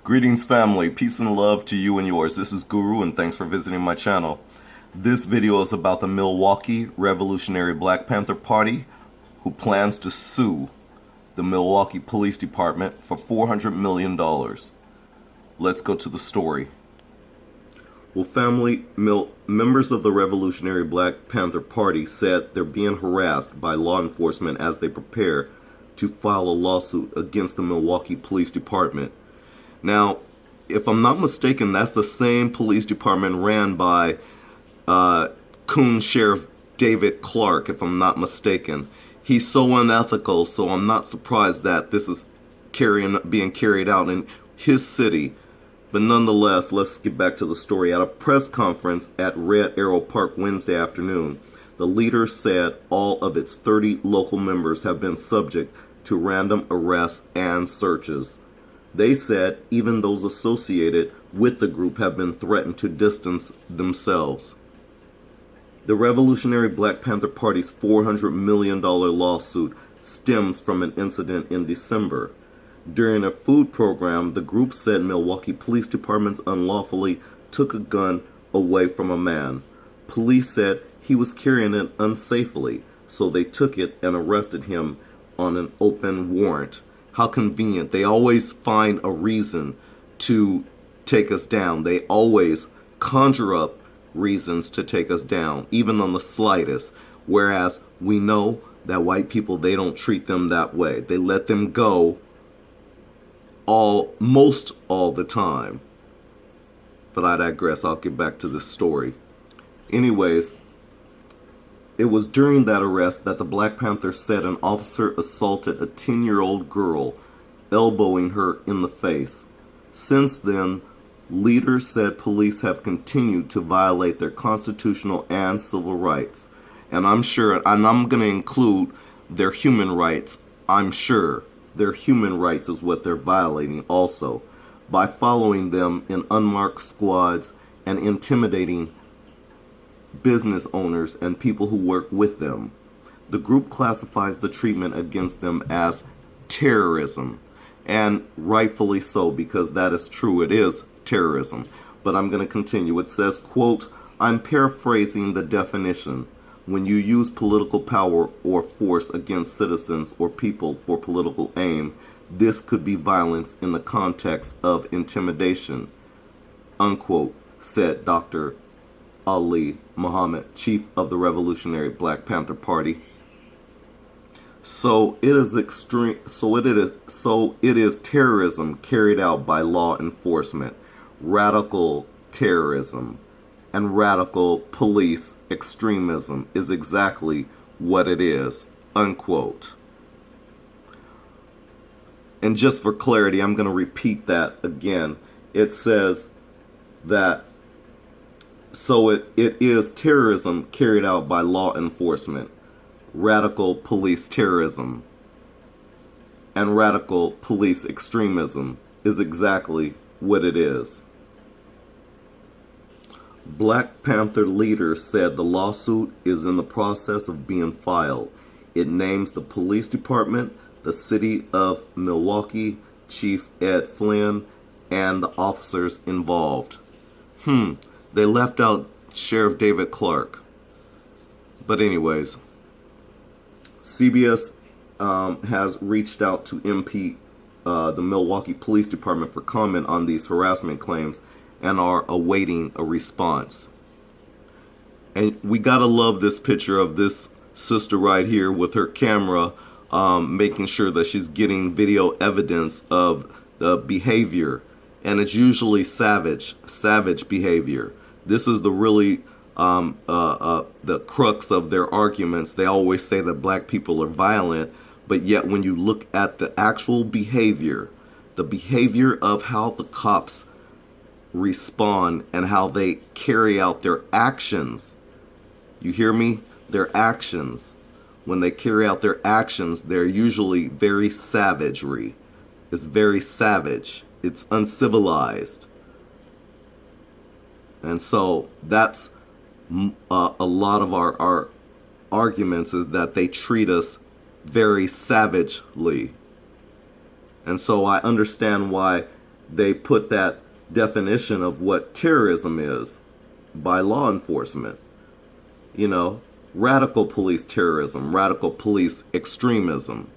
Greetings family, peace and love to you and yours. This is Guru and thanks for visiting my channel. This video is about the Milwaukee Revolutionary Black Panther Party who plans to sue the Milwaukee Police Department for $400 million. Let's go to the story. Well, family, members of the Revolutionary Black Panther Party said they're being harassed by law enforcement as they prepare to file a lawsuit against the Milwaukee Police Department. Now, if I'm not mistaken, that's the same police department ran by Coon Sheriff David Clark, if I'm not mistaken. He's so unethical, so I'm not surprised that this is being carried out in his city. But nonetheless, let's get back to the story. At a press conference at Red Arrow Park Wednesday afternoon, the leader said all of its 30 local members have been subject to random arrests and searches. They said even those associated with the group have been threatened to distance themselves. The Revolutionary Black Panther Party's $400 million lawsuit stems from an incident in December. During a food program, the group said Milwaukee Police Departments unlawfully took a gun away from a man. Police said he was carrying it unsafely, so they took it and arrested him on an open warrant. How convenient. They always find a reason to take us down. They always conjure up reasons to take us down, even on the slightest. Whereas we know that white people, they don't treat them that way. They let them go most all the time. But I digress. I'll get back to this story. Anyways, it was during that arrest that the Black Panther said an officer assaulted a 10-year-old girl, elbowing her in the face. Since then, leaders said police have continued to violate their constitutional and civil rights. And I'm going to include their human rights. I'm sure their human rights is what they're violating also, by following them in unmarked squads and intimidating business owners and people who work with them. The group classifies the treatment against them as terrorism, and rightfully so, because that is true. It is terrorism. But I'm going to continue. It says, quote, I'm paraphrasing the definition. When you use political power or force against citizens or people for political aim, this could be violence in the context of intimidation, unquote, said Dr. Ali Muhammad, chief of the Revolutionary Black Panther Party. So it is terrorism carried out by law enforcement, radical terrorism, and radical police extremism is exactly what it is, unquote. And just for clarity, I'm going to repeat that again. It says that it is terrorism carried out by law enforcement, radical police terrorism, and radical police extremism is exactly what it is. Black Panther leaders said the lawsuit is in the process of being filed. It names the police department, the city of Milwaukee, Chief Ed Flynn, and the officers involved. They left out Sheriff David Clark. But anyways, CBS has reached out to MP the Milwaukee Police Department for comment on these harassment claims and are awaiting a response. And we gotta love this picture of this sister right here with her camera, making sure that she's getting video evidence of the behavior. And it's usually savage behavior. This is the really the crux of their arguments. They always say that black people are violent, but yet when you look at the actual behavior, the behavior of how the cops respond and how they carry out their actions, you hear me? Their actions. When they carry out their actions, they're usually very savagery. It's very savage. It's uncivilized. And so that's a lot of our arguments, is that they treat us very savagely. And so I understand why they put that definition of what terrorism is by law enforcement. You know, radical police terrorism, radical police extremism.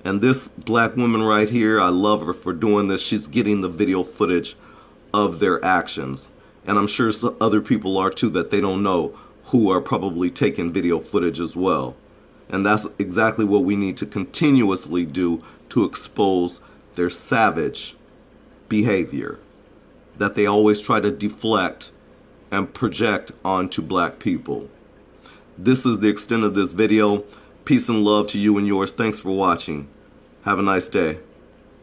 And this black woman right here, I love her for doing this. She's getting the video footage of their actions. And I'm sure some other people are too that they don't know, who are probably taking video footage as well. And that's exactly what we need to continuously do to expose their savage behavior that they always try to deflect and project onto black people. This is the extent of this video. Peace and love to you and yours. Thanks for watching. Have a nice day.